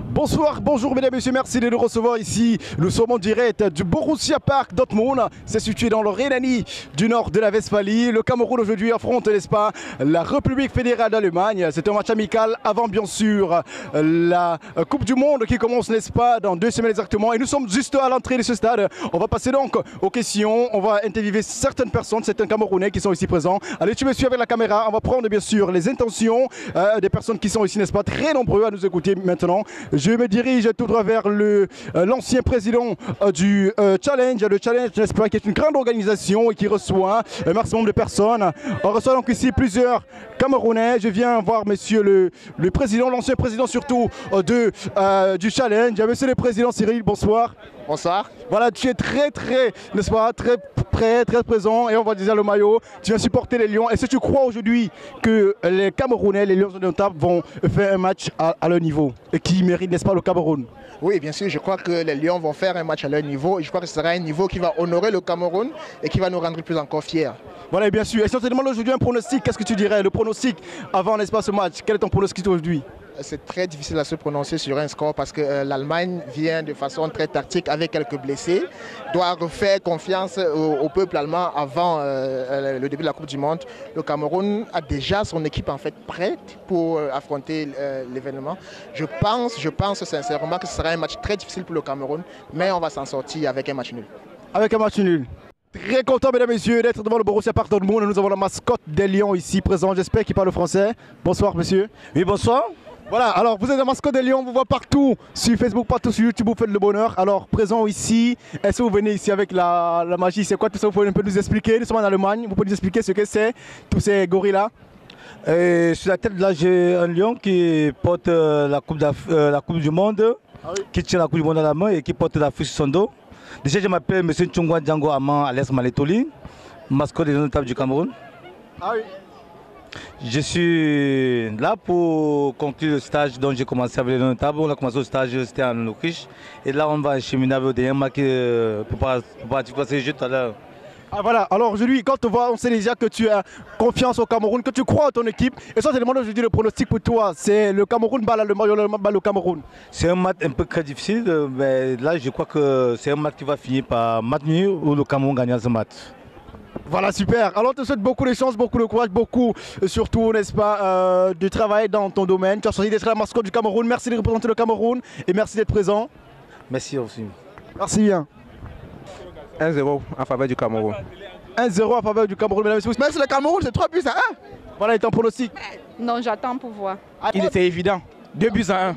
Bonsoir, bonjour mesdames et messieurs, merci de nous recevoir ici. Nous sommes en direct du Borussia Park Dortmund. C'est situé dans le Rhénanie du nord de la Westphalie. Le Cameroun aujourd'hui affronte, n'est-ce pas, la République fédérale d'Allemagne. C'est un match amical avant bien sûr la Coupe du Monde qui commence, n'est-ce pas, dans 2 semaines exactement. Et nous sommes juste à l'entrée de ce stade. On va passer donc aux questions. On va interviewer certaines personnes, certains Camerounais qui sont ici présents. Allez, tu me suis avec la caméra. On va prendre bien sûr les intentions des personnes qui sont ici, n'est-ce pas, très nombreux à nous écouter maintenant. Je me dirige tout droit vers l'ancien président du Challenge. Le Challenge, n'est-ce pas, qui est une grande organisation et qui reçoit un maximum de personnes. On reçoit donc ici plusieurs Camerounais. Je viens voir monsieur le président, l'ancien président surtout du Challenge. Monsieur le président Cyril, bonsoir. Bonsoir. Voilà, tu es très, n'est-ce pas, très prêt, très présent et on va dire le maillot. Tu viens supporter les Lions. Est-ce que tu crois aujourd'hui que les Camerounais, les Lions de table vont faire un match à leur niveau et qui mérite, n'est-ce pas, le Cameroun? Oui, bien sûr, je crois que les Lions vont faire un match à leur niveau et je crois que ce sera un niveau qui va honorer le Cameroun et qui va nous rendre plus encore fiers. Voilà, et bien sûr. Et si on te demande aujourd'hui un pronostic, qu'est-ce que tu dirais? Le pronostic avant, n'est-ce pas, ce match, quel est ton pronostic aujourd'hui? C'est très difficile à se prononcer sur un score parce que l'Allemagne vient de façon très tactique avec quelques blessés, doit refaire confiance au peuple allemand avant le début de la Coupe du Monde. Le Cameroun a déjà son équipe en fait prête pour affronter l'événement. Je pense sincèrement que ce sera un match très difficile pour le Cameroun, mais on va s'en sortir avec un match nul. Avec un match nul. Très content, mesdames et messieurs, d'être devant le Borussia Park Dortmund. Nous avons la mascotte des Lions ici présent. J'espère qu'il parle français. Bonsoir, monsieur. Oui, bonsoir. Voilà, alors vous êtes la mascotte des Lions, on vous voit partout sur Facebook, partout sur YouTube, vous faites le bonheur. Alors, présent ici, est-ce que vous venez ici avec la magie? C'est quoi tout ça? Vous pouvez un peu nous expliquer? Nous sommes en Allemagne, vous pouvez nous expliquer ce que c'est, tous ces gorilles-là? Sur la tête, là, j'ai un lion qui porte la coupe du Monde, qui tient la Coupe du Monde à la main et qui porte l'Afrique sur son dos. Déjà, je m'appelle M. Tchongwa Django Aman Alias Maletoli, mascotte des notables du Cameroun. Ah oui. Je suis là pour conclure le stage dont j'ai commencé avec les notables. On a commencé le stage, c'était en Autriche. Et là, on va acheminer avec des yamaks pour passer les jeux tout à l'heure. Ah voilà, alors aujourd'hui, quand on voit, on sait déjà que tu as confiance au Cameroun, que tu crois en ton équipe. Et ça, je te demande aujourd'hui le pronostic pour toi. C'est le Cameroun bat le Cameroun. C'est un match un peu très difficile, mais là, je crois que c'est un match qui va finir par match nul où le Cameroun gagnera ce match. Voilà, super. Alors, je te souhaite beaucoup de chance, beaucoup de courage, beaucoup, surtout, n'est-ce pas, de travail dans ton domaine. Tu as choisi d'être la mascotte du Cameroun. Merci de représenter le Cameroun et merci d'être présent. Merci aussi. Merci bien. 1-0 en faveur du Cameroun. 1-0 en faveur du Cameroun, mesdames et messieurs. Mais c'est le Cameroun, c'est 3 buts à 1. Voilà, il est en pronostic. Non, j'attends pour voir. Il était évident. 2 buts à 1.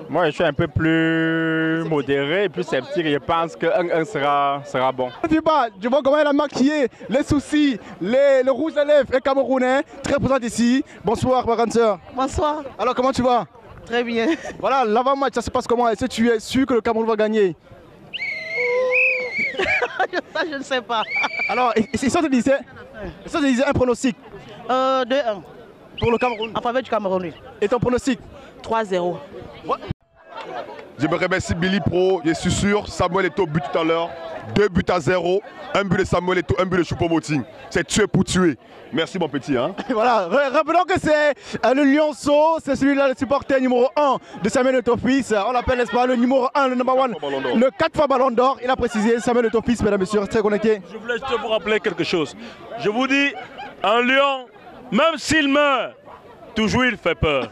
Moi, je suis un peu plus modéré et plus sceptique. Je pense que 1-1 sera bon. Je vois comment elle a maquillé les soucis, le rouge à lèvres et Camerounais, très présent ici. Bonsoir, ma grande sœur. Bonsoir. Alors, comment tu vas? Très bien. Voilà, l'avant-match, ça se passe comment? Est-ce que tu es sûr que le Cameroun va gagner? Ça, je ne sais pas. Alors, et ça te disait un pronostic 2-1. pour le Cameroun. En faveur du Cameroun, oui. Et ton pronostic? 3-0. Je me remercie Billy Pro, je suis sûr, Samuel Eto'o but tout à l'heure, 2 buts à 0, 1 but de Samuel Eto'o, 1 but de Choupo-Moting. C'est tuer pour tuer. Merci mon petit. Hein. Voilà, rappelons que c'est le Lionceau, c'est celui-là le supporter numéro 1 de Samuel Eto'o fils. On l'appelle, n'est-ce pas, le numéro 1, le number 1, le 4 fois ballon d'or. Il a précisé Samuel Eto'o fils, mesdames et messieurs, très connecté. Je voulais juste vous rappeler quelque chose. Je vous dis, un lion, même s'il meurt, toujours il fait peur.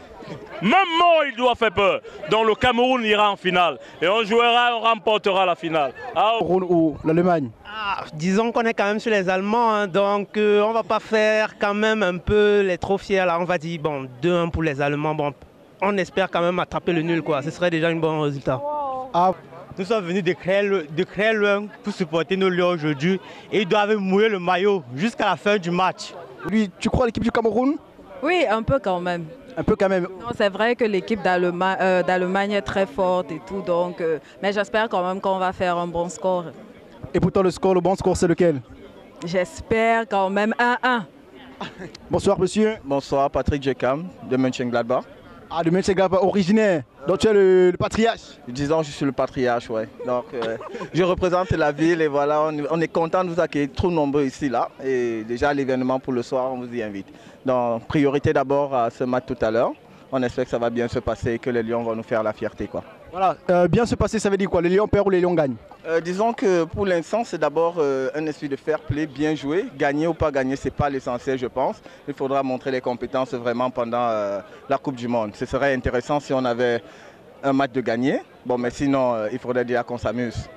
Même mort, il doit faire peur. Donc le Cameroun ira en finale. Et on jouera, on remportera la finale. Ou l'Allemagne? Disons qu'on est quand même sur les Allemands, hein, donc on ne va pas faire quand même un peu les trop fiers. Là. On va dire bon, 2-1 pour les Allemands. Bon, on espère quand même attraper le nul, quoi. Ce serait déjà un bon résultat. Nous sommes venus de créer loin pour supporter nos Lions aujourd'hui. Et ils doivent mouiller le maillot jusqu'à la fin du match. Tu crois à l'équipe du Cameroun? Oui, un peu quand même. Un peu quand même. C'est vrai que l'équipe d'Allemagne est très forte et tout, donc, mais j'espère quand même qu'on va faire un bon score. Et pourtant le bon score c'est lequel? J'espère quand même 1-1. Bonsoir monsieur. Bonsoir, Patrick Jekam de Mönchengladbach. Ah, de Mönchengladbach originaire. Donc tu es le patriarche? Disons que je suis le patriarche, ouais. Donc je représente la ville et voilà, on est content de vous accueillir trop nombreux ici là. Et déjà l'événement pour le soir, on vous y invite. Donc priorité d'abord à ce match tout à l'heure. on espère que ça va bien se passer et que les Lions vont nous faire la fierté, quoi. Voilà, bien se passer, ça veut dire quoi? Les Lions perdent ou les Lions gagnent? Disons que pour l'instant, c'est d'abord un esprit de fair play, bien joué. Gagner ou pas gagner, ce n'est pas l'essentiel, je pense. Il faudra montrer les compétences vraiment pendant la Coupe du Monde. Ce serait intéressant si on avait un match de gagner. Bon, mais sinon, il faudrait déjà qu'on s'amuse.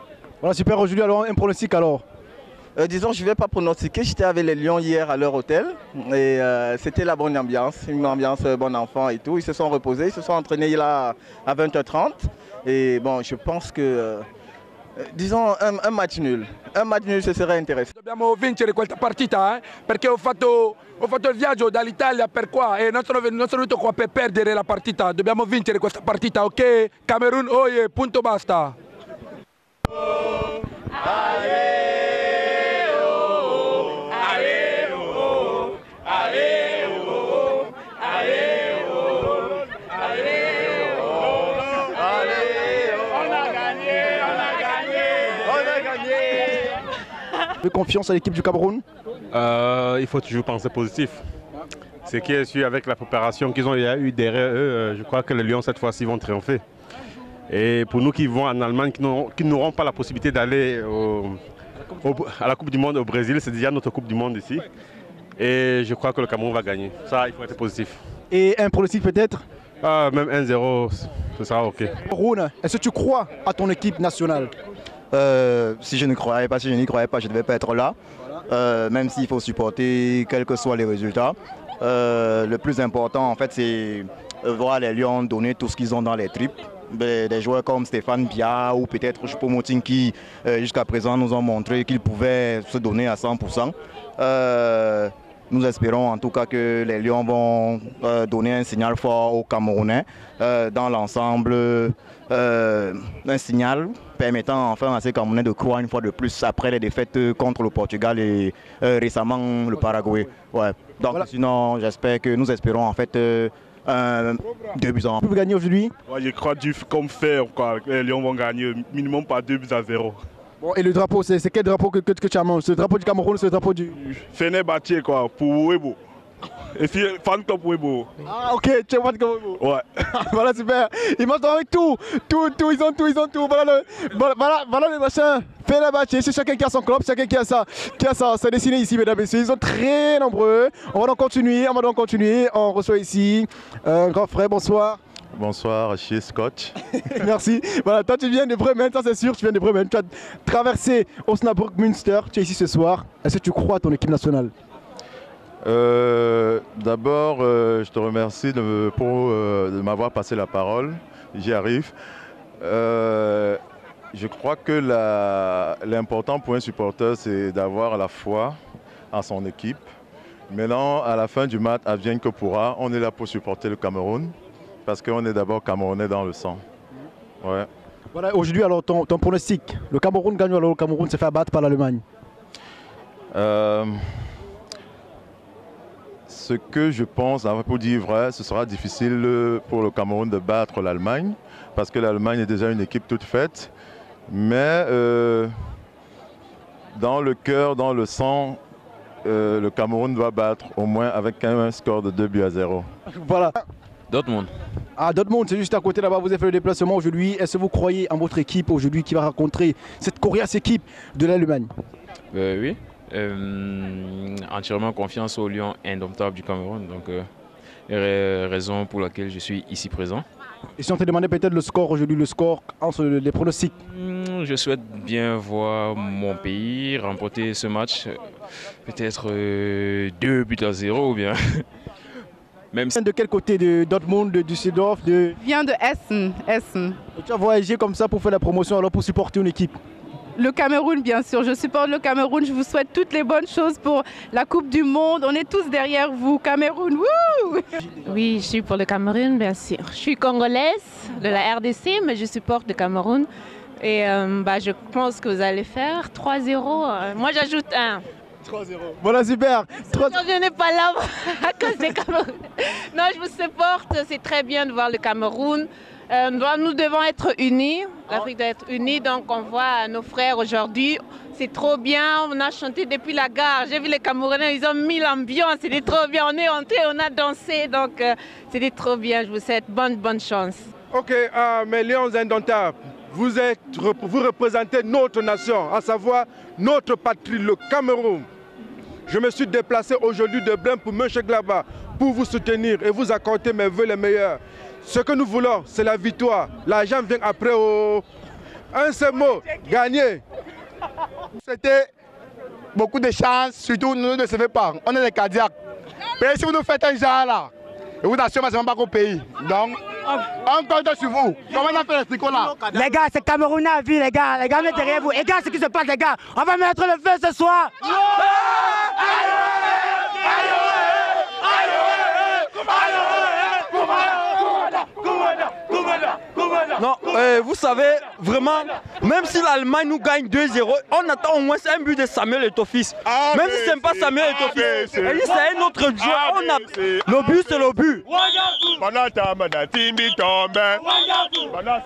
Voilà, super. Aujourd'hui, alors, un pronostic alors? Disons, je ne vais pas pronostiquer. J'étais avec les Lions hier à leur hôtel et c'était la bonne ambiance, une ambiance bon enfant et tout. Ils se sont reposés, ils se sont entraînés là à 20h30 et bon, je pense que, disons, un match nul. Un match nul, ce serait intéressant. Dobbiamo vincere questa partita perché ho fatto il viaggio dall'Italia per qua e non sono venuto qua per perdere la partita. Dobbiamo vincere questa partita, ok? Camerun, oye, punto basta. De confiance à l'équipe du Cameroun? Il faut toujours penser positif. Ce qui est sûr avec la préparation qu'ils ont eu derrière eux, je crois que les Lions cette fois-ci vont triompher. Et pour nous qui vont en Allemagne, qui n'auront pas la possibilité d'aller à la Coupe du Monde au Brésil, c'est déjà notre Coupe du Monde ici. Et je crois que le Cameroun va gagner. Ça, il faut être positif. Et un pronostic peut-être? Même 1-0, ce sera OK. Cameroun, est-ce que tu crois à ton équipe nationale? Si je n'y croyais pas, je ne devais pas être là. Même s'il faut supporter quels que soient les résultats. Le plus important, en fait, c'est voir les Lions donner tout ce qu'ils ont dans les tripes. Des joueurs comme Stéphane Biya ou peut-être Choupo-Moting qui, jusqu'à présent, nous ont montré qu'ils pouvaient se donner à 100%. Nous espérons en tout cas que les Lions vont donner un signal fort aux Camerounais dans l'ensemble, un signal permettant enfin à ces Camerounais de croire une fois de plus après les défaites contre le Portugal et récemment le Paraguay. Ouais. Donc voilà. Sinon, nous espérons en fait 2-1. Vous gagnez aujourd'hui? Ouais, je crois comme faire, quoi. Les Lions vont gagner minimum par 2-0. Bon, et le drapeau, c'est quel drapeau que tu as? C'est le drapeau du Cameroun, c'est le drapeau du... Fenerbahçe, quoi, pour Webo. Et puis, fan club Webo. Ah, ok, tu es fan club Webo. Ouais. Voilà, super. Ils montent avec tout. Ils ont tout. Voilà le machin. Fenerbahçe, c'est chacun qui a son club, chacun qui a ça. C'est dessiné ici, mesdames et messieurs. Ils sont très nombreux. On va donc continuer. On reçoit ici un grand frère, bonsoir. Bonsoir, Rachid Scott. Merci. Voilà, toi tu viens de Bremen, ça c'est sûr, tu viens de Bremen. Tu as traversé Osnabrück, Münster, tu es ici ce soir. Est-ce que tu crois à ton équipe nationale? D'abord, je te remercie de m'avoir passé la parole. J'y arrive. Je crois que l'important pour un supporter, c'est d'avoir la foi en son équipe. Maintenant, à la fin du match, advienne que pourra, on est là pour supporter le Cameroun. Parce qu'on est d'abord Camerounais dans le sang. Ouais. Voilà, aujourd'hui, alors ton pronostic. Le Cameroun gagne, alors le Cameroun se fait abattre par l'Allemagne. Ce que je pense, pour dire vrai, ce sera difficile pour le Cameroun de battre l'Allemagne. Parce que l'Allemagne est déjà une équipe toute faite. Mais dans le cœur, dans le sang, le Cameroun va battre au moins avec un score de 2-0. Voilà. Dortmund. Ah, Dortmund, c'est juste à côté là-bas, vous avez fait le déplacement aujourd'hui. Est-ce que vous croyez en votre équipe aujourd'hui qui va rencontrer cette coriace équipe de l'Allemagne? Oui, entièrement confiance aux Lions indomptables du Cameroun. Donc, raison pour laquelle je suis ici présent. Et si on te demandait peut-être le score aujourd'hui, le score entre les pronostics? Je souhaite bien voir mon pays remporter ce match, peut-être 2-0 ou bien... Même de quel côté? De Dortmund, de Düsseldorf, de... Je viens de Essen. Et tu as voyagé comme ça pour faire la promotion, alors pour supporter une équipe? Le Cameroun, bien sûr. Je supporte le Cameroun. Je vous souhaite toutes les bonnes choses pour la Coupe du Monde. On est tous derrière vous, Cameroun. Wouh! Oui, je suis pour le Cameroun, bien sûr. Je suis congolaise de la RDC, mais je supporte le Cameroun. Et je pense que vous allez faire 3-0. Moi, j'ajoute 1. 3-0. Voilà, super. Je n'ai pas là à cause des Cameroun. Non, je vous supporte. C'est très bien de voir le Cameroun. Nous devons être unis. L'Afrique doit être unie. Donc, on voit nos frères aujourd'hui. C'est trop bien. On a chanté depuis la gare. J'ai vu les Camerounais, ils ont mis l'ambiance. C'était trop bien. On est entrés, on a dansé. Donc, c'était trop bien. Je vous souhaite bonne chance. Ok, mes lions indomptables, vous représentez notre nation, à savoir notre patrie, le Cameroun. Je me suis déplacé aujourd'hui de Blême pour Mönchengladbach pour vous soutenir et vous accorder mes vœux les meilleurs. Ce que nous voulons, c'est la victoire. L'argent vient après. Un seul mot, gagner. C'était beaucoup de chance, surtout nous ne recevez pas. On est des cardiaques. Mais si vous nous faites un genre là, je vous assure, c'est même pas qu'au pays. Donc, on compte sur vous. Comment on a fait les tricots là? Les gars, c'est Cameroun à vie, les gars. Les gars, mettez derrière vous. Les gars, ce qui se passe, les gars. On va mettre le feu ce soir. Non, vous savez, vraiment, même si l'Allemagne nous gagne 2-0, on attend au moins un but de Samuel Eto'o-Fils. Même si ce n'est pas Samuel Eto'o-Fils, c'est un autre joueur. Le but, c'est le but.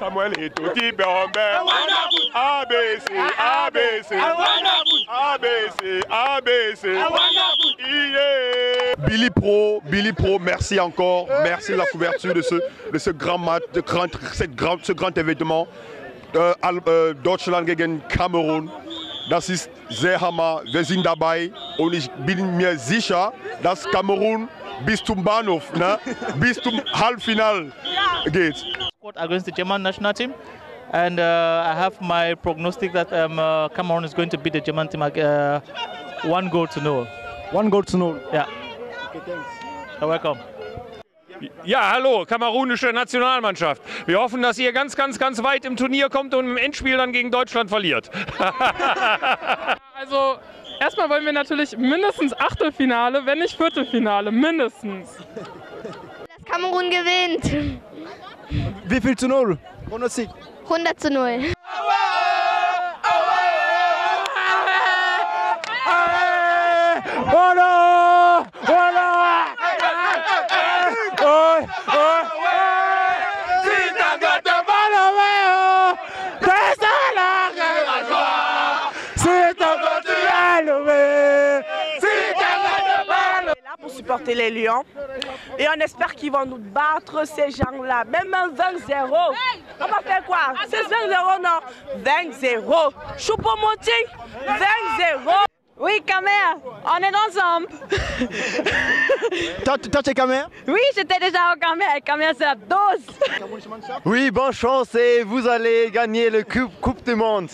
Samuel Eto'o-Fils, ABC, ABC, ABC, ABC. Billy Pro, merci encore. Merci de la couverture de ce grand match, ce grand événement. Deutschland gegen Cameroun. Das ist sehr hammer. Wir sind dabei und ich bin mir sicher, dass Kamerun bis zum Bahnhof, ne, bis zum Halbfinale geht. Against the German national team, and I have my prognostic that Cameroon is going to beat the German team 1-0. 1-0. Yeah. Okay, thanks. You're welcome. Ja, hallo, kamerunische Nationalmannschaft. Wir hoffen, dass ihr ganz weit im Turnier kommt und im Endspiel dann gegen Deutschland verliert. Also, erstmal wollen wir natürlich mindestens Achtelfinale, wenn nicht Viertelfinale, mindestens. Das Kamerun gewinnt. Wie viel zu 0? 100 zu 0. Pour supporter les Lions et on espère qu'ils vont nous battre ces gens-là, même un 20-0. On va faire quoi? C'est 20-0 non? 20-0. Choupo-Moting, 20-0. Oui, Camer, on est ensemble. Toi, tu es Camer? Oui, j'étais déjà au Camer. Camer, c'est la dose. Oui, bonne chance et vous allez gagner le Coupe du Monde.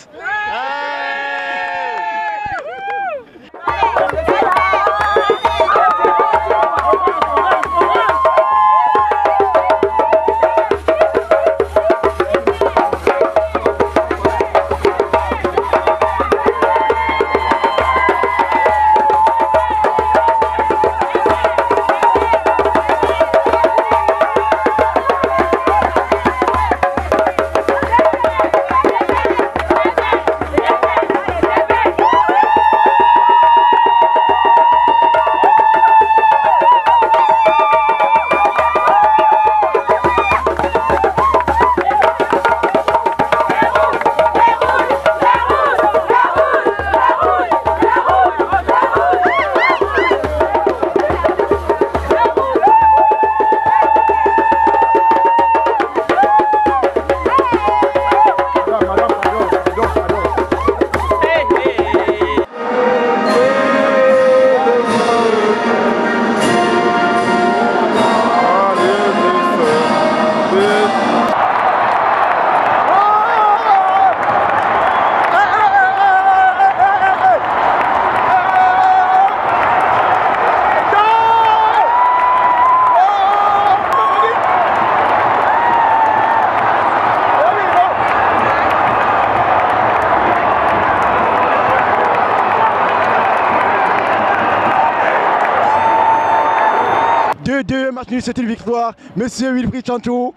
Match nul, c'est une victoire. Monsieur Wilfried Chantou,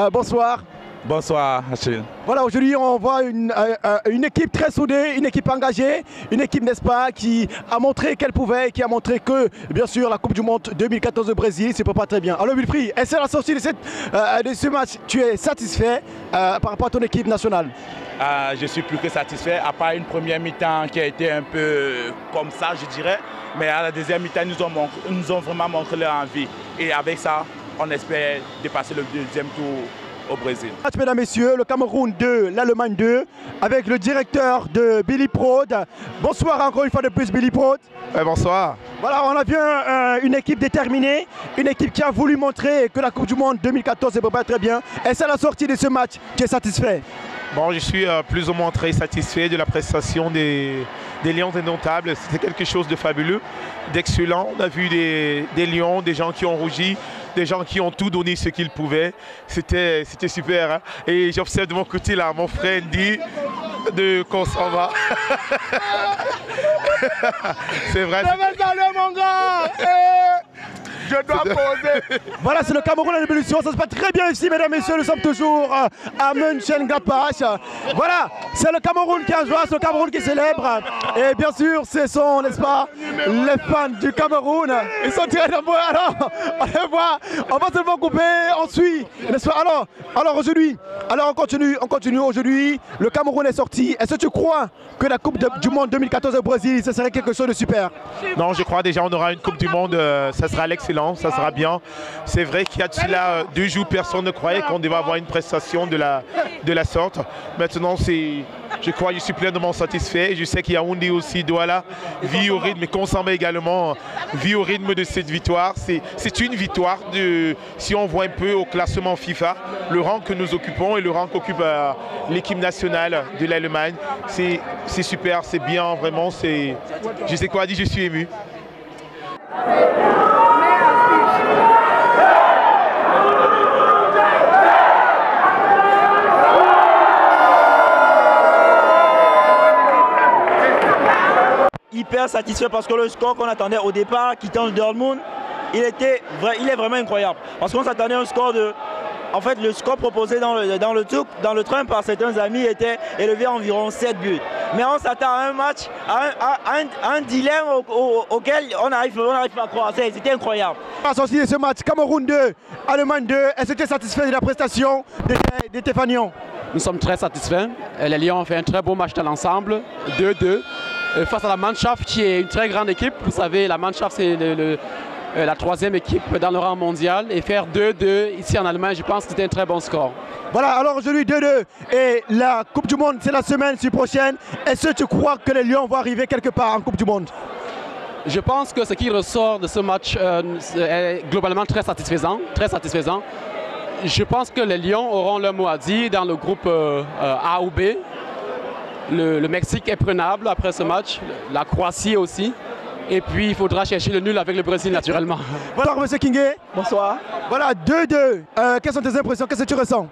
bonsoir. Bonsoir, Achille. Voilà, aujourd'hui on voit une équipe très soudée, une équipe engagée, une équipe, n'est-ce pas, qui a montré qu'elle pouvait, qui a montré que, bien sûr, la Coupe du Monde 2014 au Brésil, c'est pas très bien. Alors Wilfried, est-ce à la sortie de ce match, tu es satisfait par rapport à ton équipe nationale? Je suis plus que satisfait, à part une première mi-temps qui a été un peu comme ça, je dirais. Mais à la deuxième mi-temps, ils nous ont vraiment montré leur envie. Et avec ça, on espère dépasser le deuxième tour au Brésil. Mesdames, Messieurs, le Cameroun 2, l'Allemagne 2, avec le directeur de Billy Prod. Bonsoir encore une fois de plus, Billy Prod. Bonsoir. Voilà, on a vu une équipe déterminée, une équipe qui a voulu montrer que la Coupe du Monde 2014 se prépare très bien. Est-ce à la sortie de ce match, tu es satisfait? Bon, je suis plus ou moins très satisfait de la prestation des Lions indomptables. C'était quelque chose de fabuleux, d'excellent. On a vu des Lions, des gens qui ont rougi, des gens qui ont tout donné ce qu'ils pouvaient. C'était super. Hein? Et j'observe de mon côté là, mon frère dit qu'on s'en va. C'est vrai. Mon gars. Je dois poser. Voilà, c'est le Cameroun en ébullition. Ça se passe très bien ici, mesdames et messieurs. Nous sommes toujours à Mönchengladbach. Voilà, c'est le Cameroun qui a joué, c'est le Cameroun qui célèbre. Et bien sûr, ce sont, n'est-ce pas, les fans du Cameroun. Ils sont très nombreux. Alors, on les voit. On va seulement couper, on suit. N'est-ce pas? Alors aujourd'hui, on continue aujourd'hui. Le Cameroun est sorti. Est-ce que tu crois que la Coupe du Monde 2014 au Brésil, ce serait quelque chose de super? Non, je crois déjà on aura une Coupe du Monde. Ça sera l'excellent, ça sera bien. C'est vrai qu'il y a de cela 2 jours, personne ne croyait qu'on devait avoir une prestation de la sorte. Maintenant, je crois que je suis pleinement satisfait. Je sais qu'il y a Yaoundé aussi, Douala, vit au rythme, et Consamba également, vit au rythme de cette victoire. C'est une victoire, si on voit un peu au classement FIFA, le rang que nous occupons et le rang qu'occupe l'équipe nationale de l'Allemagne. C'est super, c'est bien, vraiment. Je sais quoi dire, je suis ému. Hyper satisfait parce que le score qu'on attendait au départ, quittant Dortmund, il est vraiment incroyable. Parce qu'on s'attendait à un score de... En fait, le score proposé dans le train par certains amis était élevé à environ 7 buts. Mais on s'attend à un match, à un dilemme auquel on n'arrive pas à croire. C'était incroyable. Associé ce match, Cameroun 2, Allemagne 2, est-ce que tu es satisfait de la prestation de tes Fanions? Nous sommes très satisfaits. Les Lions ont fait un très beau match dans l'ensemble, 2-2. Face à la Mannschaft qui est une très grande équipe. Vous savez, la Mannschaft c'est la 3e équipe dans le rang mondial. Et faire 2-2 ici en Allemagne, je pense que c'était un très bon score. Voilà, alors aujourd'hui 2-2 et la Coupe du Monde c'est la semaine prochaine. Est-ce que tu crois que les Lions vont arriver quelque part en Coupe du Monde? Je pense que ce qui ressort de ce match est globalement très satisfaisant. Je pense que les Lions auront leur mot à dire dans le groupe A ou B. Le Mexique est prenable après ce match, la Croatie aussi. Et puis il faudra chercher le nul avec le Brésil naturellement. Voilà, M. Kingé. Bonsoir. Voilà, 2-2. Quelles sont tes impressions? Qu'est-ce que tu ressens?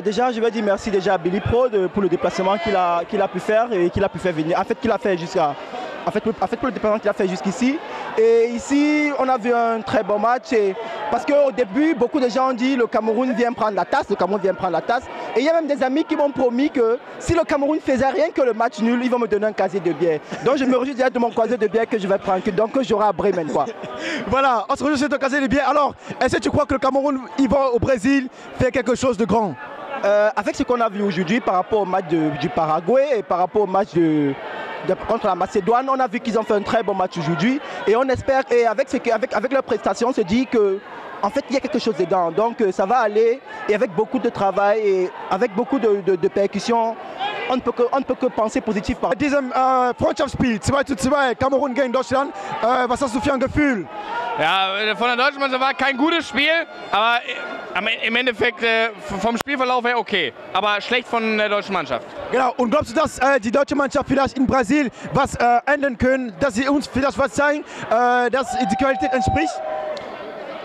Déjà, je vais dire merci déjà à Billy Prod pour le déplacement qu'il a pu faire et qu'il a pu faire venir. En fait, qu'il a fait jusqu'à... En fait, pour le déplacement qu'il a fait jusqu'ici. Et ici, on a vu un très bon match. Parce qu'au début, beaucoup de gens ont dit le Cameroun vient prendre la tasse, Et il y a même des amis qui m'ont promis que si le Cameroun faisait rien que le match nul, ils vont me donner un casier de bière. Donc je me réjouis déjà de mon casier de bière que je vais prendre, donc j'aurai à Bremen, quoi. Voilà, on se réjouit de ton casier de bière. Alors, est-ce que tu crois que le Cameroun, il va au Brésil faire quelque chose de grand? Avec ce qu'on a vu aujourd'hui par rapport au match du Paraguay et par rapport au match contre la Macédoine, on a vu qu'ils ont fait un très bon match aujourd'hui et on espère, et avec leur prestation, on se dit que en fait il y a quelque chose dedans, donc ça va aller, et avec beaucoup de travail et avec beaucoup de percussions, on ne peut que penser positif. Diesem Freundschaftsspiel 2:2, Kamerun gegen Deutschland, was hast du für ein Gefühl? Ja, von der deutschen Mannschaft war kein gutes Spiel, aber im Endeffekt vom Spielverlauf her okay, aber schlecht von der deutschen Mannschaft. Genau, und glaubst du, dass die deutsche Mannschaft vielleicht in Brasilien was ändern können, dass sie uns vielleicht was zeigen, dass die Qualität entspricht?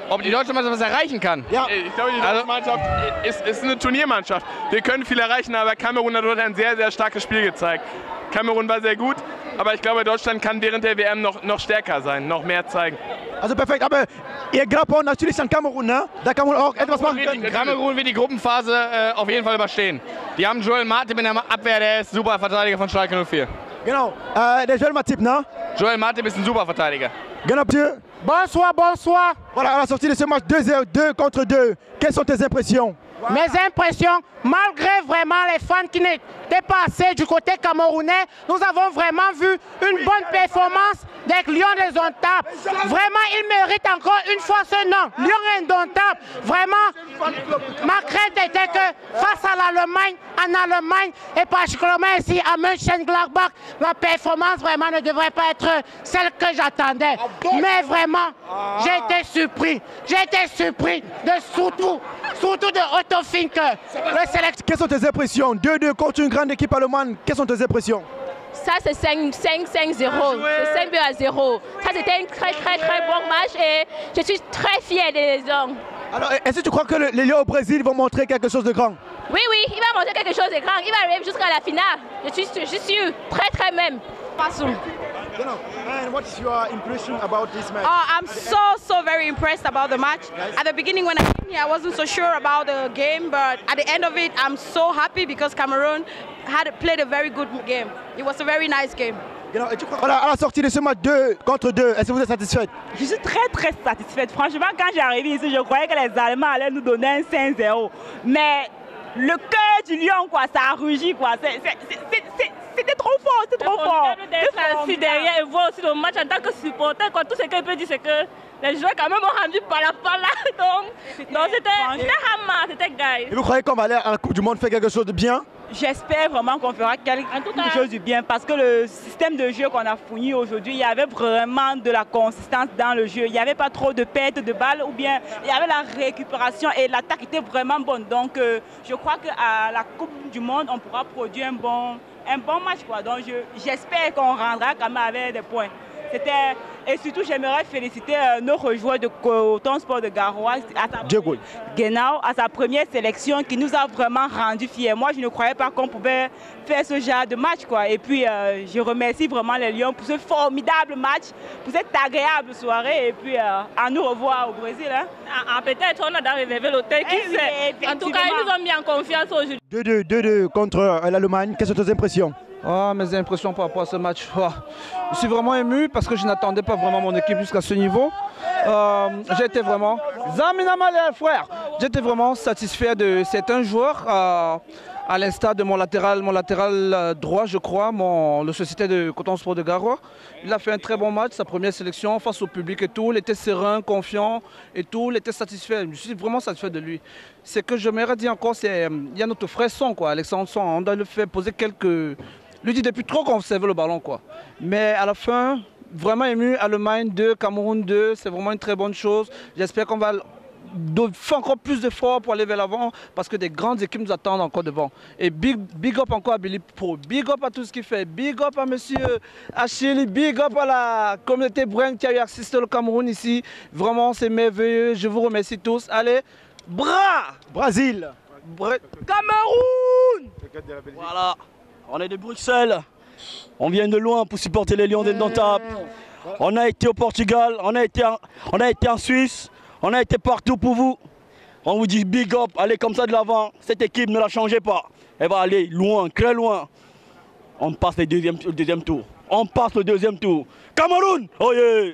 Ob die deutsche Mannschaft was erreichen kann? Ja. Ich glaube, die deutsche Mannschaft ist eine Turniermannschaft. Wir können viel erreichen, aber Kamerun hat dort ein sehr, sehr starkes Spiel gezeigt. Kamerun war sehr gut, aber ich glaube, Deutschland kann während der WM noch stärker sein, noch mehr zeigen. Also perfekt, aber ihr glaubt natürlich an Kamerun, ne? Da kann man auch etwas machen können. Kamerun wird die Gruppenphase auf jeden Fall überstehen. Die haben Joel Matip in der Abwehr, der ist super Verteidiger von Schalke 04. Genau, der Joel Matip, ne? Joel Matip ist ein super Verteidiger. Genau, monsieur. Bonsoir, bonsoir. Voilà, à la sortie de ce match 2 contre 2, quelles sont tes impressions? Mes impressions, malgré vraiment les fans qui n'étaient pas assez du côté camerounais, nous avons vraiment vu une bonne performance des Lions indomptables. Vraiment, ils méritent encore une fois ce nom, Lions indomptables. Vraiment, ma crainte était que face à l'Allemagne, en Allemagne et particulièrement ici à Mönchengladbach, la performance vraiment ne devrait pas être celle que j'attendais. Mais vraiment, j'ai été surpris. J'ai été surpris de surtout de Otto Fink, le sélectionneur. Quelles sont tes impressions? 2-2 contre une grande équipe allemande, quelles sont tes impressions? Ça, c'est 5-0. C'est 5 buts à 0. Ça, c'était un très bon match et je suis très fière des hommes. Alors, est-ce que tu crois que les Lions au Brésil vont montrer quelque chose de grand? Oui, il va montrer quelque chose de grand. Il va arriver jusqu'à la finale. Je suis sûre. Très même. Passons. And what is your impression about this match? I'm so very impressed about the match. At the beginning when I came here, I wasn't so sure about the game, but at the end of it, I'm so happy because Cameroon had played a very good game. It was a very nice game. Voilà, à la sortie de ce match 2 contre 2, est-ce que vous êtes satisfaite? Je suis très satisfaite. Franchement, quand j'arrive ici, je croyais que les Allemands allaient nous donner un 5-0. Mais le cœur du lion, quoi, ça a rugi, quoi. C'était trop fort, c'était trop fort. D'être assis derrière et voir aussi le match en tant que supporter, quoi. Tout ce que je peux dire, c'est que les joueurs quand même ont rendu par la donc c'était hammer, c'était guy. Et vous croyez qu'on va aller à la Coupe du Monde faire quelque chose de bien? J'espère vraiment qu'on fera quelque chose de bien parce que le système de jeu qu'on a fourni aujourd'hui, il y avait vraiment de la consistance dans le jeu. Il n'y avait pas trop de pertes de balles ou bien il y avait la récupération et l'attaque était vraiment bonne. Donc je crois qu'à la Coupe du Monde, on pourra produire un bon match, quoi. Donc j'espère qu'on rendra quand même avec des points. Et surtout, j'aimerais féliciter notre joueur de Coton Sport de Garoua, Genau, à sa première sélection qui nous a vraiment rendu fiers. Moi, je ne croyais pas qu'on pouvait faire ce genre de match, quoi. Et puis, je remercie vraiment les Lions pour ce formidable match, pour cette agréable soirée. Et puis, à nous revoir au Brésil. Hein. Peut-être on a d'arriver l'hôtel, qui sait. En tout cas, ils nous ont mis en confiance aujourd'hui. 2-2 contre l'Allemagne, quelles sont tes impressions? Mes impressions par rapport à ce match, je suis vraiment ému parce que je n'attendais pas vraiment mon équipe jusqu'à ce niveau. J'étais vraiment, j'étais vraiment satisfait de certains joueurs, à l'instar de mon latéral droit, je crois, le société de Coton Sport de Garoua. Il a fait un très bon match, sa première sélection face au public et tout. Il était serein, confiant et tout. Il était satisfait. Je suis vraiment satisfait de lui. Ce que j'aimerais dire encore, c'est il y a notre frère Son, quoi, Alexandre Son. On doit le faire poser quelques. Lui dit depuis trop qu'on servait le ballon, quoi. Mais à la fin, vraiment ému, Allemagne 2, Cameroun 2, c'est vraiment une très bonne chose. J'espère qu'on va faire encore plus d'efforts pour aller vers l'avant parce que des grandes équipes nous attendent encore devant. Et big up encore à Billy Pro, big up à tout ce qu'il fait, big up à monsieur Achille, big up à la communauté Brand qui a eu assisté le Cameroun ici. Vraiment, c'est merveilleux. Je vous remercie tous. Allez, Brésil, Cameroun. Voilà. On est de Bruxelles, on vient de loin pour supporter les Lions indomptables. On a été au Portugal, on a été en Suisse, on a été partout pour vous. On vous dit big up, allez comme ça de l'avant. Cette équipe, ne la changez pas. Elle va aller loin, très loin. On passe le deuxième tour. On passe le deuxième tour. Cameroun, oh yeah.